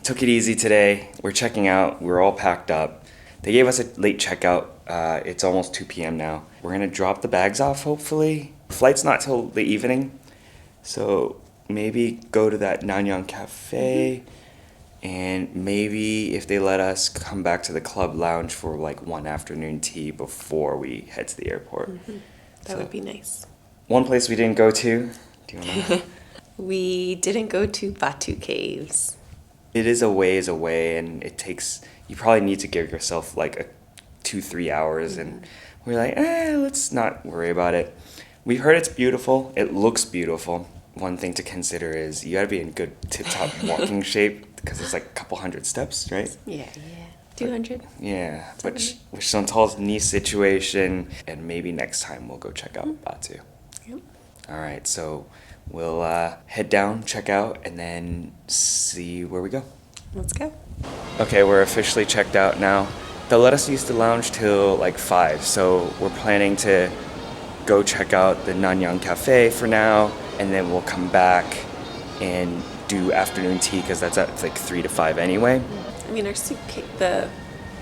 Took it easy today. We're checking out. We're all packed up. They gave us a late checkout. It's almost 2 p.m. now. We're gonna drop the bags off, hopefully. Flight's not till the evening. So maybe go to that Nanyang Cafe. And maybe if they let us, come back to the club lounge for like one afternoon tea before we head to the airport. That would be nice. One place we didn't go to. Do you want to? We didn't go to Batu Caves. It is a ways away, and it takes. You probably need to give yourself like 2-3 hours, and we're like, let's not worry about it. We heard it's beautiful. It looks beautiful. One thing to consider is you gotta be in good tip-top walking shape because it's like a couple hundred steps, right? Yeah. 200? Yeah, which Chantal's knee situation, and maybe next time we'll go check out Batu. Yep. All right, so we'll head down, check out, and then see where we go. Let's go. Okay, we're officially checked out now. They'll let us use the lounge till like 5, so we're planning to go check out the Nanyang Cafe for now, and then we'll come back and do afternoon tea because that's at like 3 to 5 anyway. I mean, our suitcase,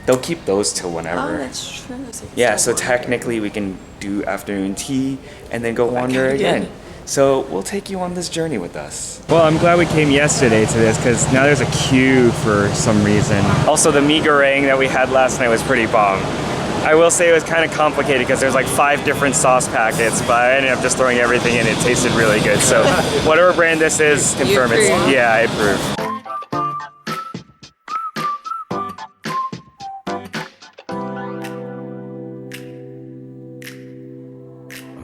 They'll keep those till whenever. Oh, that's true. Yeah, so technically we can do afternoon tea and then go wander again. So we'll take you on this journey with us. Well, I'm glad we came yesterday to this because now there's a queue for some reason. Also, the mee goreng that we had last night was pretty bomb. I will say it was kind of complicated because there's like 5 different sauce packets, but I ended up just throwing everything in. It tasted really good. So whatever brand this is, confirm it. Yeah, I approve.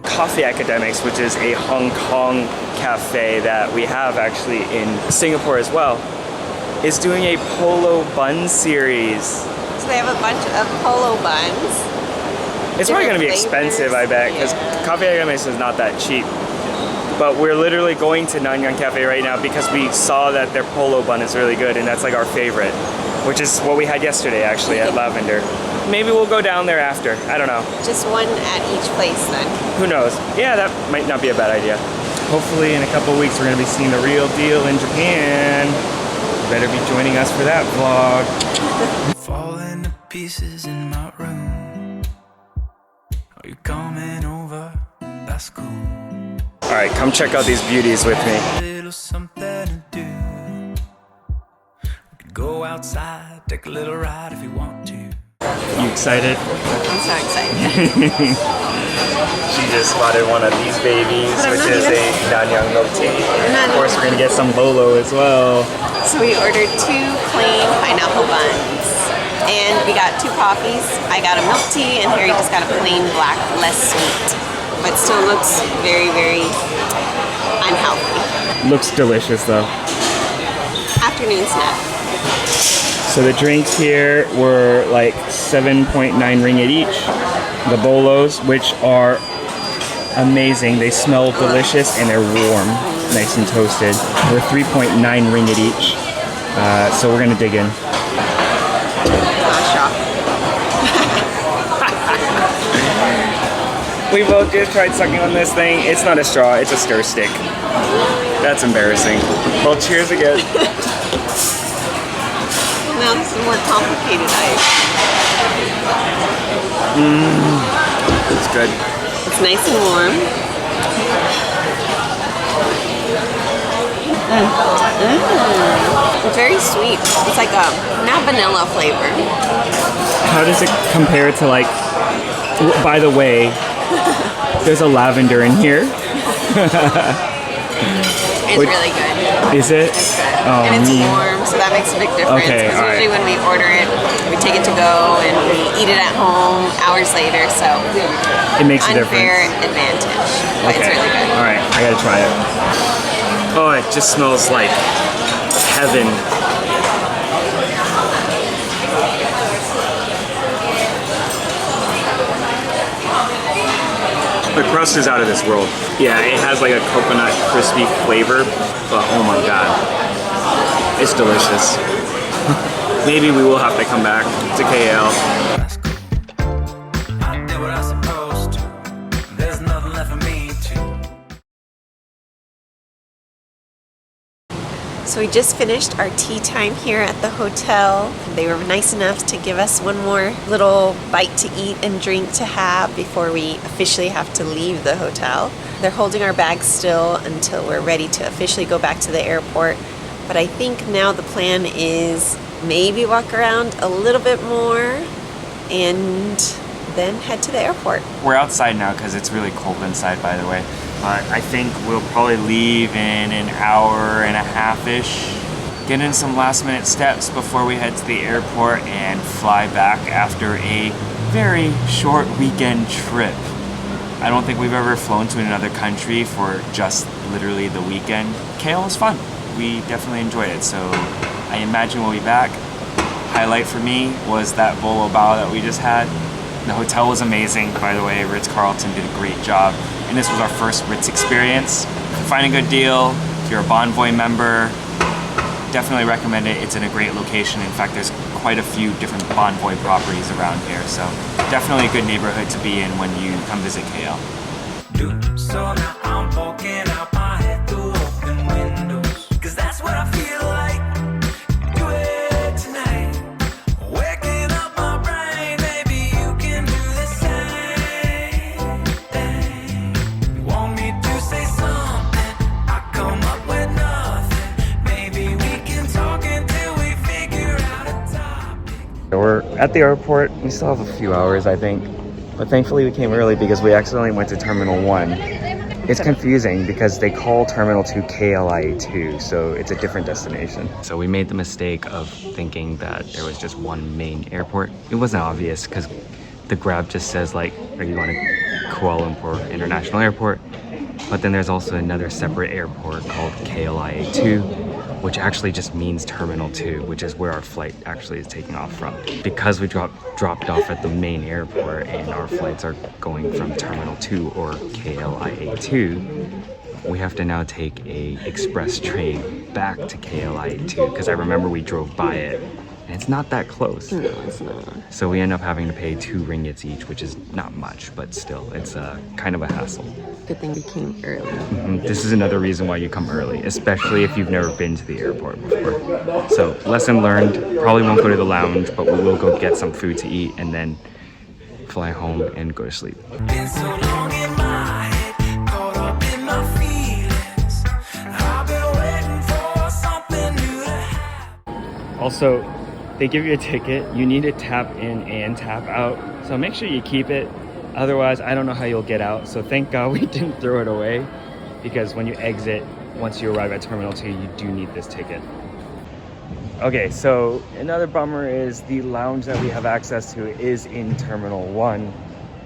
Coffee Academics, which is a Hong Kong cafe that we have actually in Singapore as well, is doing a polo bun series. So they have a bunch of polo buns. It's probably going to be expensive, I bet, because Coffee Academics is not that cheap. But we're literally going to Nanyang Cafe right now because we saw that their polo bun is really good, and that's like our favorite, which is what we had yesterday actually at Lavender. Maybe we'll go down there after. I don't know. Just one at each place then. Who knows? Yeah, that might not be a bad idea. Hopefully in a couple of weeks we're going to be seeing the real deal in Japan. You better be joining us for that vlog. Falling to pieces in my room. Are you coming over? That's cool. Alright, come check out these beauties with me. A little something to do. We could go outside, take a little ride if you want to. You excited? I'm so excited. She just spotted one of these babies, which is a Nanyang milk tea. Of course, we're gonna get some bolo as well. So we ordered 2 plain pineapple buns. And we got 2 coffees. I got a milk tea, and Harry just got a plain black, less sweet. But still looks very, very unhealthy. Looks delicious though. Afternoon snack. So the drinks here were like 7.9 ringgit each. The bolos, which are amazing. They smell delicious and they're warm, nice and toasted. They're 3.9 ringgit each. So we're gonna dig in. We both just tried sucking on this thing. It's not a straw, it's a stir stick. That's embarrassing. Well, cheers again. Now this is more complicated ice. It's good. It's nice and warm. It's very sweet. It's like a not vanilla flavor. How does it compare to like, by the way, there's a lavender in here. It's really good. Is it? It's good. Oh, and it's warm, so that makes a big difference. Okay, because usually when we order it, we take it to go and we eat it at home hours later, so it makes a difference. Unfair advantage. But it's really good. Alright, I gotta try it. Oh, it just smells like heaven. The crust is out of this world. Yeah, it has like a coconut crispy flavor, but oh my god, it's delicious. Maybe we will have to come back to KL. I did what I was supposed to. There's nothing left for me to. So we just finished our tea time here at the hotel. They were nice enough to give us one more little bite to eat and drink to have before we officially have to leave the hotel. They're holding our bags still until we're ready to officially go back to the airport. But I think now the plan is maybe walk around a little bit more and then head to the airport. We're outside now because it's really cold inside, by the way. But I think we'll probably leave in an hour and a half-ish. Get in some last-minute steps before we head to the airport and fly back after a very short weekend trip. I don't think we've ever flown to another country for just literally the weekend. KL was fun. We definitely enjoyed it, so I imagine we'll be back. Highlight for me was that bolo bao that we just had. The hotel was amazing, by the way. Ritz Carlton did a great job. And this was our first Ritz experience. If you find a good deal, if you're a Bonvoy member, definitely recommend it. It's in a great location. In fact, there's quite a few different Bonvoy properties around here. So definitely a good neighborhood to be in when you come visit KL. So now I'm poking out my head through open windows, 'cause that's what I feel like. Do it tonight. Waking up my brain, maybe you can do the same thing. You want me to say something, I come up with nothing. Maybe we can talk until we figure out a topic. We're at the airport. We still have a few hours, I think. But thankfully we came early because we accidentally went to Terminal 1. It's confusing because they call Terminal 2 KLIA 2, so it's a different destination. So we made the mistake of thinking that there was just one main airport. It wasn't obvious because the grab just says like, are you going to Kuala Lumpur International Airport? But then there's also another separate airport called KLIA 2, which actually just means Terminal 2, which is where our flight actually is taking off from. Because we dropped off at the main airport and our flights are going from Terminal 2 or KLIA 2, we have to now take a express train back to KLIA 2, because I remember we drove by it and it's not that close. No, it's not. So we end up having to pay 2 ringgits each, which is not much, but still, it's kind of a hassle. Good thing we came early. This is another reason why you come early, especially if you've never been to the airport before. So, lesson learned, probably won't go to the lounge, but we will go get some food to eat and then fly home and go to sleep. Been so long in my head, caught up in my feelings. I've been waiting for something new to happen. Also, they give you a ticket. You need to tap in and tap out. So make sure you keep it. Otherwise, I don't know how you'll get out. So thank God we didn't throw it away, because when you exit, once you arrive at Terminal 2, you do need this ticket. Okay, so another bummer is the lounge that we have access to is in Terminal 1.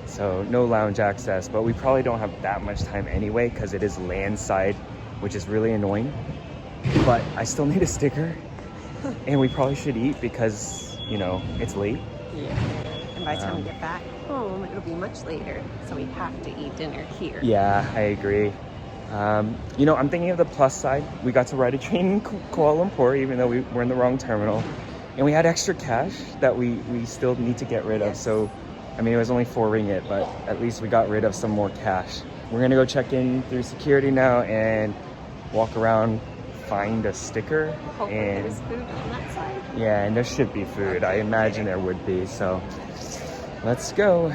So no lounge access, but we probably don't have that much time anyway because it is landside, which is really annoying. But I still need a sticker and we probably should eat because, you know, it's late. Yeah. And by the time we get back home, it'll be much later. So we have to eat dinner here. Yeah, I agree. You know, I'm thinking of the plus side. We got to ride a train in Kuala Lumpur, even though we were in the wrong terminal. And we had extra cash that we still need to get rid of. So, I mean, it was only 4 ringgit, but at least we got rid of some more cash. We're gonna go check in through security now and walk around, find a sticker. Hopefully and there's food on that side. yeah, and there should be food. I imagine there would be, so let's go.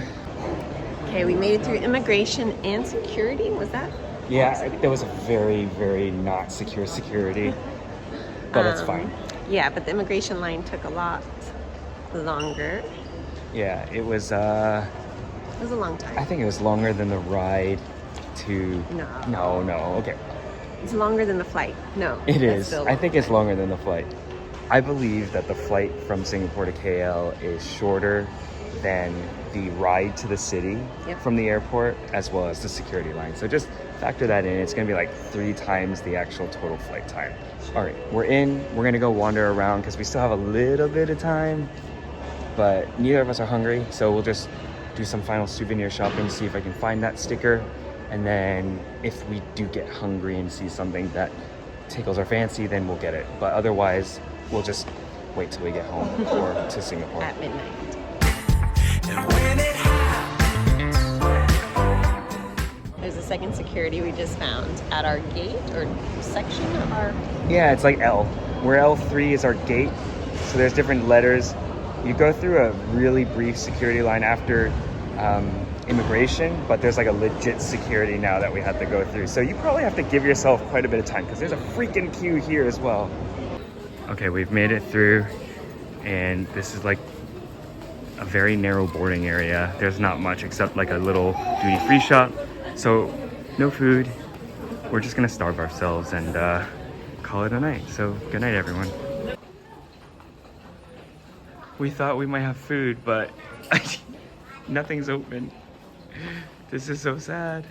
Okay, we made it through immigration and security. Was that? Yeah, there was a very, very not secure security, but it's fine. Yeah, but the immigration line took a lot longer. Yeah, it was, It was a long time. I think it was longer than the ride to... No. No, okay. It's longer than the flight. No. It that's is. still I think it's longer than the flight. I believe that the flight from Singapore to KL is shorter than the ride to the city from the airport, as well as the security line. So just factor that in. It's gonna be like 3 times the actual total flight time. All right, we're in. We're gonna go wander around because we still have a little bit of time, but neither of us are hungry. So we'll just do some final souvenir shopping, see if I can find that sticker. And then if we do get hungry and see something that tickles our fancy, then we'll get it. But otherwise, we'll just wait till we get home or to Singapore. at midnight. And when it happens, There's a second security we just found at our gate or section of our... Yeah, it's like L. Where L3 is our gate. So there's different letters. You go through a really brief security line after immigration, but there's like a legit security now that we have to go through. So you probably have to give yourself quite a bit of time because there's a freaking queue here as well. Okay, we've made it through, and this is like a very narrow boarding area. There's not much except like a little duty-free shop. So no food. We're just gonna starve ourselves and call it a night. So good night, everyone. We thought we might have food, but nothing's open. This is so sad.